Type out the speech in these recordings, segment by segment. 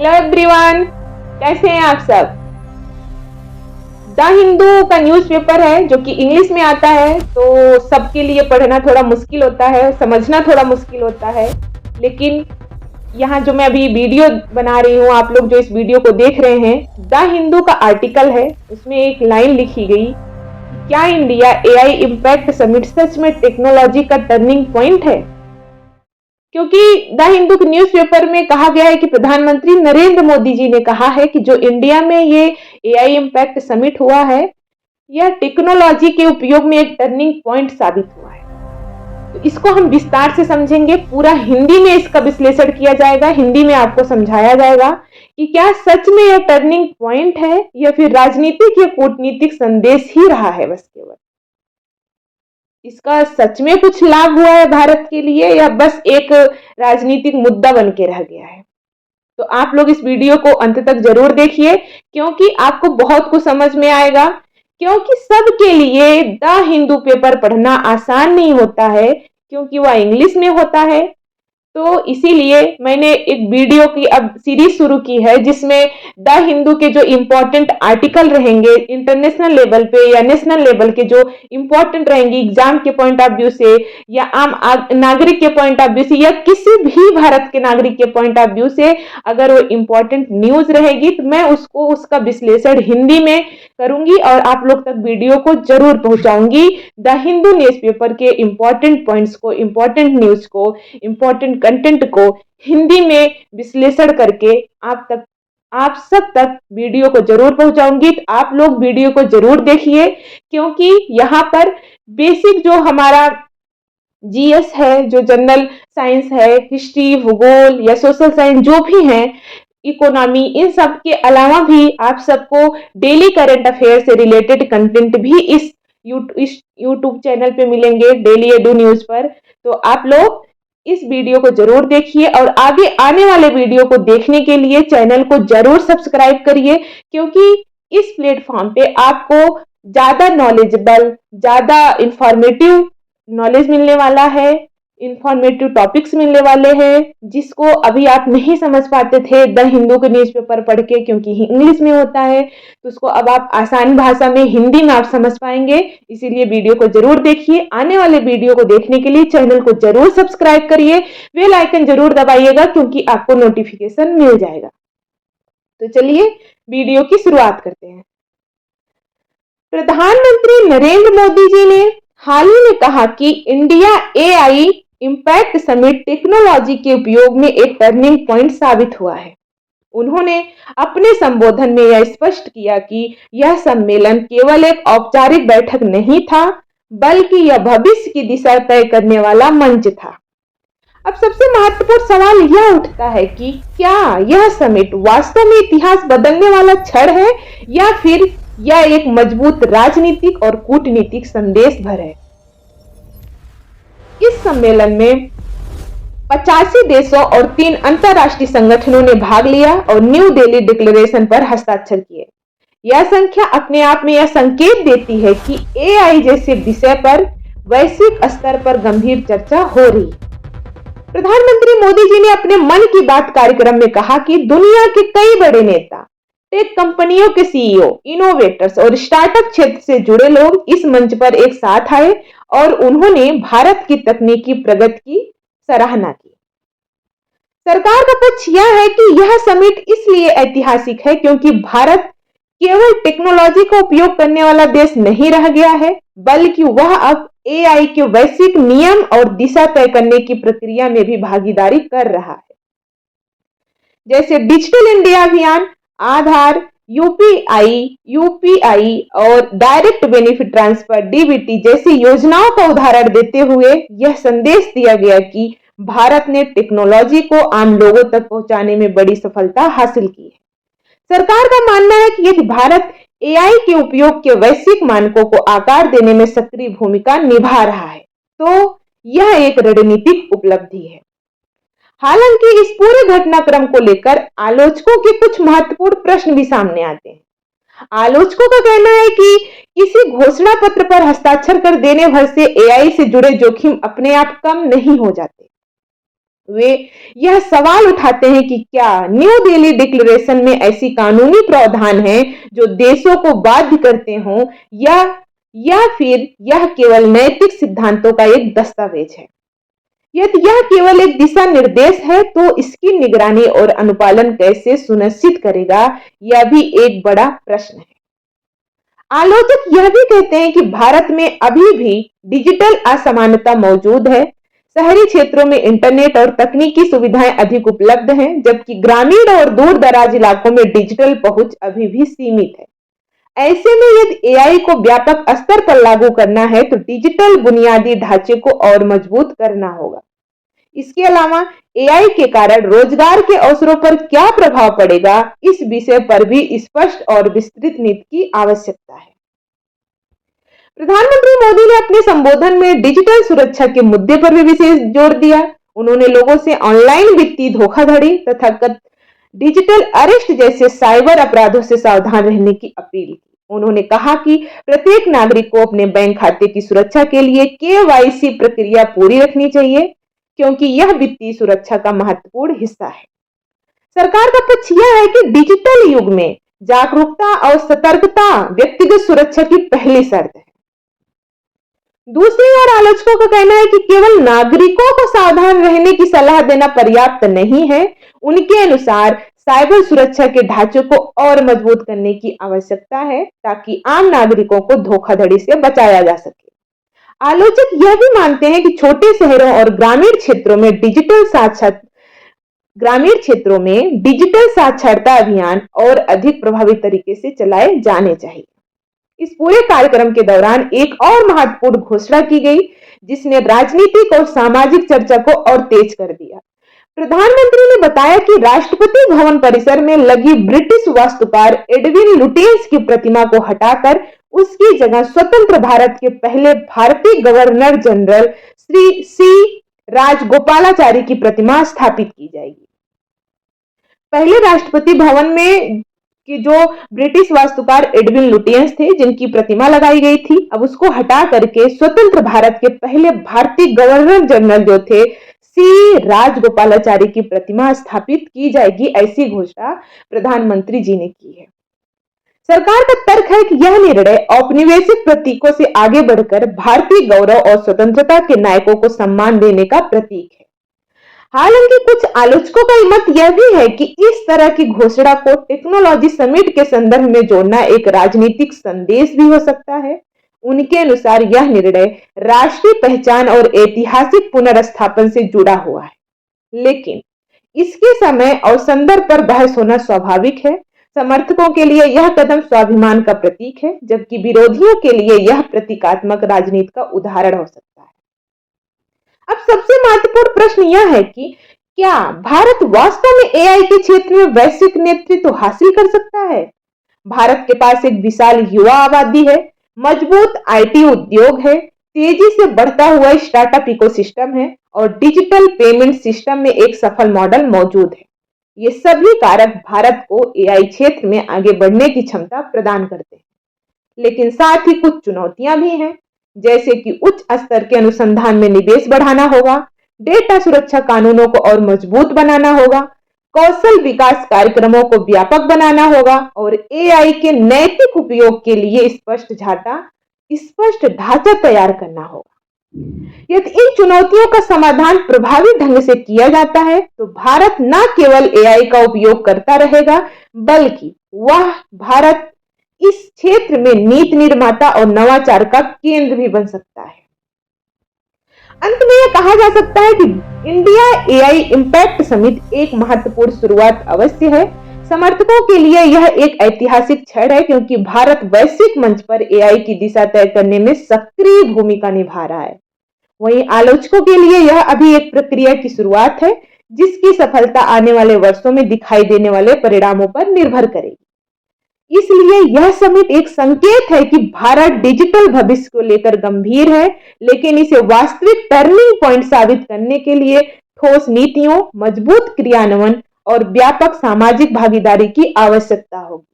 Hello everyone, कैसे हैं आप सब। द हिंदू का न्यूज़पेपर है जो कि इंग्लिश में आता है, तो सबके लिए पढ़ना थोड़ा मुश्किल होता है, समझना थोड़ा मुश्किल होता है। लेकिन यहाँ जो मैं अभी वीडियो बना रही हूँ, आप लोग जो इस वीडियो को देख रहे हैं, द हिंदू का आर्टिकल है। उसमें एक लाइन लिखी गई, क्या इंडिया एआई इम्पैक्ट समिट सच में टेक्नोलॉजी का टर्निंग पॉइंट है। क्योंकि द हिंदू के न्यूज़पेपर में कहा गया है कि प्रधानमंत्री नरेंद्र मोदी जी ने कहा है कि जो इंडिया में ये एआई इम्पैक्ट समिट हुआ है, यह टेक्नोलॉजी के उपयोग में एक टर्निंग पॉइंट साबित हुआ है। तो इसको हम विस्तार से समझेंगे, पूरा हिंदी में इसका विश्लेषण किया जाएगा, हिंदी में आपको समझाया जाएगा कि क्या सच में यह टर्निंग पॉइंट है या फिर राजनीतिक या कूटनीतिक संदेश ही रहा है बस केवल। इसका सच में कुछ लाभ हुआ है भारत के लिए या बस एक राजनीतिक मुद्दा बन के रह गया है। तो आप लोग इस वीडियो को अंत तक जरूर देखिए, क्योंकि आपको बहुत कुछ समझ में आएगा। क्योंकि सबके लिए द हिंदू पेपर पढ़ना आसान नहीं होता है, क्योंकि वह इंग्लिश में होता है। तो इसीलिए मैंने एक वीडियो की अब सीरीज शुरू की है, जिसमें द हिंदू के जो इम्पोर्टेंट आर्टिकल रहेंगे इंटरनेशनल लेवल पे या नेशनल लेवल के, जो इम्पोर्टेंट रहेंगे एग्जाम के पॉइंट ऑफ व्यू से या आम नागरिक के पॉइंट ऑफ व्यू से या किसी भी भारत के नागरिक के पॉइंट ऑफ व्यू से, अगर वो इम्पोर्टेंट न्यूज रहेगी तो मैं उसका विश्लेषण हिंदी में करूंगी और आप लोग तक वीडियो को जरूर पहुंचाऊंगी। द हिंदू न्यूज़पेपर के इम्पोर्टेंट पॉइंट्स को, इम्पोर्टेंट न्यूज को, इम्पोर्टेंट कंटेंट को हिंदी में विश्लेषण करके आप सब तक वीडियो को जरूर पहुंचाऊंगी। तो आप लोग वीडियो को जरूर देखिए, क्योंकि यहाँ पर बेसिक जो हमारा जीएस है, जो जनरल साइंस है, हिस्ट्री, भूगोल या सोशल साइंस जो भी है, इकोनॉमी, इन सब के अलावा भी आप सबको डेली करंट अफेयर से रिलेटेड कंटेंट भी इस यूट्यूब चैनल पे मिलेंगे, डेली एडू न्यूज पर। तो आप लोग इस वीडियो को जरूर देखिए और आगे आने वाले वीडियो को देखने के लिए चैनल को जरूर सब्सक्राइब करिए, क्योंकि इस प्लेटफॉर्म पे आपको ज्यादा नॉलेजेबल, ज्यादा इंफॉर्मेटिव नॉलेज मिलने वाला है, इंफॉर्मेटिव टॉपिक्स मिलने वाले हैं, जिसको अभी आप नहीं समझ पाते थे द हिंदू के न्यूज़पेपर पढ़ के, क्योंकि इंग्लिश में होता है। तो उसको अब आप आसान भाषा में, हिंदी में आप समझ पाएंगे। इसीलिए वीडियो को जरूर देखिए। आने वाले वीडियो को देखने के लिए चैनल को जरूर सब्सक्राइब करिए, बेल आइकन जरूर दबाइएगा, क्योंकि आपको नोटिफिकेशन मिल जाएगा। तो चलिए वीडियो की शुरुआत करते हैं। प्रधानमंत्री नरेंद्र मोदी जी ने हाल ही में कहा कि India AI impact summit technology के उपयोग में एक टर्निंग पॉइंट साबित हुआ है। उन्होंने अपने संबोधन में यह स्पष्ट किया कि यह सम्मेलन केवल एक औपचारिक बैठक नहीं था, बल्कि यह भविष्य की दिशा तय करने वाला मंच था। अब सबसे महत्वपूर्ण सवाल यह उठता है कि क्या यह समिट वास्तव में इतिहास बदलने वाला क्षण है या फिर यह एक मजबूत राजनीतिक और कूटनीतिक संदेश भर है। इस सम्मेलन में 85 देशों और 3 अंतरराष्ट्रीय संगठनों ने भाग लिया और न्यू दिल्ली डिक्लेरेशन पर हस्ताक्षर किए। यह संख्या अपने आप में यह संकेत देती है कि एआई जैसे विषय पर वैश्विक स्तर पर गंभीर चर्चा हो रही है। प्रधानमंत्री मोदी जी ने अपने मन की बात कार्यक्रम में कहा कि दुनिया के कई बड़े नेता, टेक कंपनियों के सीईओ, इनोवेटर्स और स्टार्टअप क्षेत्र से जुड़े लोग इस मंच पर एक साथ आए और उन्होंने भारत की तकनीकी प्रगति की सराहना की। सरकार का पक्ष यह है कि यह समिट इसलिए ऐतिहासिक है क्योंकि भारत केवल टेक्नोलॉजी का उपयोग करने वाला देश नहीं रह गया है, बल्कि वह अब एआई के वैश्विक नियम और दिशा तय करने की प्रक्रिया में भी भागीदारी कर रहा है। जैसे डिजिटल इंडिया अभियान, आधार, यूपीआई और डायरेक्ट बेनिफिट ट्रांसफर डीबीटी जैसी योजनाओं का उदाहरण देते हुए यह संदेश दिया गया कि भारत ने टेक्नोलॉजी को आम लोगों तक पहुंचाने में बड़ी सफलता हासिल की है। सरकार का मानना है कि यदि भारत एआई के उपयोग के वैश्विक मानकों को आकार देने में सक्रिय भूमिका निभा रहा है, तो यह एक रणनीतिक उपलब्धि है। हालांकि इस पूरे घटनाक्रम को लेकर आलोचकों के कुछ महत्वपूर्ण प्रश्न भी सामने आते हैं। आलोचकों का कहना है कि किसी घोषणा पत्र पर हस्ताक्षर कर देने भर से एआई से जुड़े जोखिम अपने आप कम नहीं हो जाते। वे यह सवाल उठाते हैं कि क्या न्यू दिल्ली डिक्लेरेशन में ऐसी कानूनी प्रावधान हैं जो देशों को बाध्य करते हों या फिर यह केवल नैतिक सिद्धांतों का एक दस्तावेज है। यदि यह केवल एक दिशा निर्देश है तो इसकी निगरानी और अनुपालन कैसे सुनिश्चित करेगा, यह भी एक बड़ा प्रश्न है। आलोचक यह भी कहते हैं कि भारत में अभी भी डिजिटल असमानता मौजूद है। शहरी क्षेत्रों में इंटरनेट और तकनीकी सुविधाएं अधिक उपलब्ध हैं, जबकि ग्रामीण और दूर दराज इलाकों में डिजिटल पहुंच अभी भी सीमित है। ऐसे में यदि एआई को व्यापक स्तर पर लागू करना है तो डिजिटल बुनियादी ढांचे को और मजबूत करना होगा। इसके अलावा एआई के कारण रोजगार के अवसरों पर क्या प्रभाव पड़ेगा, इस विषय पर भी स्पष्ट और विस्तृत नीति की आवश्यकता है। प्रधानमंत्री मोदी ने अपने संबोधन में डिजिटल सुरक्षा के मुद्दे पर भी विशेष जोर दिया। उन्होंने लोगों से ऑनलाइन वित्तीय धोखाधड़ी तथा डिजिटल अरेस्ट जैसे साइबर अपराधों से सावधान रहने की अपील की। उन्होंने कहा कि प्रत्येक नागरिक को अपने बैंक खाते की सुरक्षा के लिए केवाईसी प्रक्रिया पूरी रखनी चाहिए, क्योंकि यह वित्तीय सुरक्षा का महत्वपूर्ण हिस्सा है। सरकार का पक्ष यह है कि डिजिटल युग में जागरूकता और सतर्कता व्यक्तिगत सुरक्षा की पहली शर्त है। दूसरी ओर आलोचकों का कहना है कि केवल नागरिकों को सावधान रहने की सलाह देना पर्याप्त नहीं है। उनके अनुसार साइबर सुरक्षा के ढांचे को और मजबूत करने की आवश्यकता है ताकि आम नागरिकों को धोखाधड़ी से बचाया जा सके। आलोचक यह भी मानते हैं कि छोटे शहरों और ग्रामीण क्षेत्रों में डिजिटल साक्षरता अभियान और अधिक प्रभावी तरीके से चलाए जाने चाहिए। इस पूरे कार्यक्रम के दौरान एक और महत्वपूर्ण घोषणा की गई, जिसने राजनीतिक और सामाजिक चर्चा को और तेज कर दिया। प्रधानमंत्री ने बताया कि राष्ट्रपति भवन परिसर में लगी ब्रिटिश वास्तुकार एडविन लुटियंस की प्रतिमा को हटाकर उसकी जगह स्वतंत्र भारत के पहले भारतीय गवर्नर जनरल श्री सी राजगोपालाचारी की प्रतिमा स्थापित की जाएगी। पहले राष्ट्रपति भवन में कि जो ब्रिटिश वास्तुकार एडविन लुटियंस थे, जिनकी प्रतिमा लगाई गई थी, अब उसको हटा करके स्वतंत्र भारत के पहले भारतीय गवर्नर जनरल जो थे सी राजगोपालाचारी की प्रतिमा स्थापित की जाएगी, ऐसी घोषणा प्रधानमंत्री जी ने की है। सरकार का तर्क है कि यह निर्णय औपनिवेशिक प्रतीकों से आगे बढ़कर भारतीय गौरव और स्वतंत्रता के नायकों को सम्मान देने का प्रतीक है। हालांकि कुछ आलोचकों का मत यह भी है कि इस तरह की घोषणा को टेक्नोलॉजी समिट के संदर्भ में जोड़ना एक राजनीतिक संदेश भी हो सकता है। उनके अनुसार यह निर्णय राष्ट्रीय पहचान और ऐतिहासिक पुनर्स्थापन से जुड़ा हुआ है, लेकिन इसके समय और संदर्भ पर बहस होना स्वाभाविक है। समर्थकों के लिए यह कदम स्वाभिमान का प्रतीक है, जबकि विरोधियों के लिए यह प्रतीकात्मक राजनीति का उदाहरण हो सकता है। अब सबसे महत्वपूर्ण प्रश्न यह है कि क्या भारत वास्तव में एआई के क्षेत्र में वैश्विक नेतृत्व हासिल कर सकता है? भारत के पास एक विशाल युवा आबादी है, मजबूत आईटी उद्योग है, तेजी से बढ़ता हुआ स्टार्टअप इकोसिस्टम है और डिजिटल पेमेंट सिस्टम में एक सफल मॉडल मौजूद है। ये सभी कारक भारत को एआई क्षेत्र में आगे बढ़ने की क्षमता प्रदान करते हैं, लेकिन साथ ही कुछ चुनौतियां भी हैं, जैसे कि उच्च स्तर के अनुसंधान में निवेश बढ़ाना होगा, डेटा सुरक्षा कानूनों को और मजबूत बनाना होगा, कौशल विकास कार्यक्रमों को व्यापक बनाना होगा और एआई के नैतिक उपयोग के लिए स्पष्ट ढांचा तैयार करना होगा। यदि इन चुनौतियों का समाधान प्रभावी ढंग से किया जाता है तो भारत न केवल एआई का उपयोग करता रहेगा, बल्कि भारत इस क्षेत्र में नीति निर्माता और नवाचार का केंद्र भी बन सकता है। अंत में यह कहा जा सकता है कि इंडिया एआई इम्पैक्ट समिट एक महत्वपूर्ण शुरुआत अवश्य है। समर्थकों के लिए यह एक ऐतिहासिक क्षण है, क्योंकि भारत वैश्विक मंच पर एआई की दिशा तय करने में सक्रिय भूमिका निभा रहा है। वहीं आलोचकों के लिए यह अभी एक प्रक्रिया की शुरुआत है, जिसकी सफलता आने वाले वर्षों में दिखाई देने वाले परिणामों पर निर्भर करेगी। इसलिए यह समिट एक संकेत है कि भारत डिजिटल भविष्य को लेकर गंभीर है, लेकिन इसे वास्तविक टर्निंग पॉइंट साबित करने के लिए ठोस नीतियों, मजबूत क्रियान्वयन और व्यापक सामाजिक भागीदारी की आवश्यकता होगी।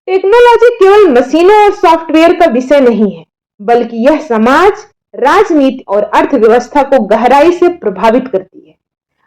टेक्नोलॉजी केवल मशीनों और सॉफ्टवेयर का विषय नहीं है, बल्कि यह समाज, राजनीति और अर्थव्यवस्था को गहराई से प्रभावित करती है।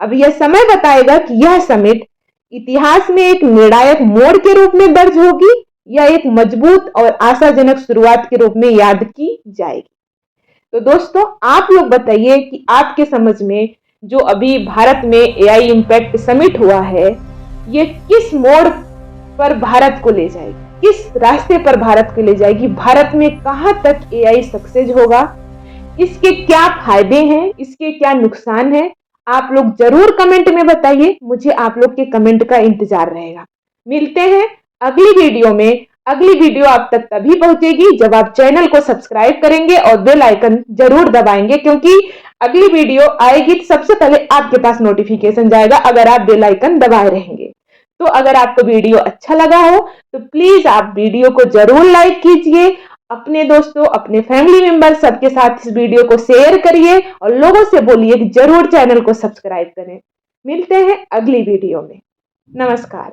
अब यह समय बताएगा कि यह समिट इतिहास में एक निर्णायक मोड़ के रूप में दर्ज होगी या एक मजबूत और आशाजनक शुरुआत के रूप में याद की जाएगी। तो दोस्तों, आप लोग बताइए कि आपके समझ में जो अभी भारत में एआई इम्पैक्ट समिट हुआ है, ये किस मोड़ पर भारत को ले जाएगी, किस रास्ते पर भारत को ले जाएगी, भारत में कहां तक एआई सक्सेस होगा, इसके क्या फायदे हैं, इसके क्या नुकसान है। आप लोग जरूर कमेंट में बताइए, मुझे आप लोग के कमेंट का इंतजार रहेगा। मिलते हैं अगली वीडियो में। अगली वीडियो आप तक तभी पहुंचेगी जब आप चैनल को सब्सक्राइब करेंगे और बेल आइकन जरूर दबाएंगे, क्योंकि अगली वीडियो आएगी तो सबसे पहले आपके पास नोटिफिकेशन जाएगा अगर आप बेल आइकन दबाए रहेंगे। तो अगर आपको वीडियो अच्छा लगा हो तो प्लीज आप वीडियो को जरूर लाइक कीजिए, अपने दोस्तों, अपने फैमिली मेंबर सबके साथ इस वीडियो को शेयर करिए और लोगों से बोलिए कि जरूर चैनल को सब्सक्राइब करें। मिलते हैं अगली वीडियो में। नमस्कार।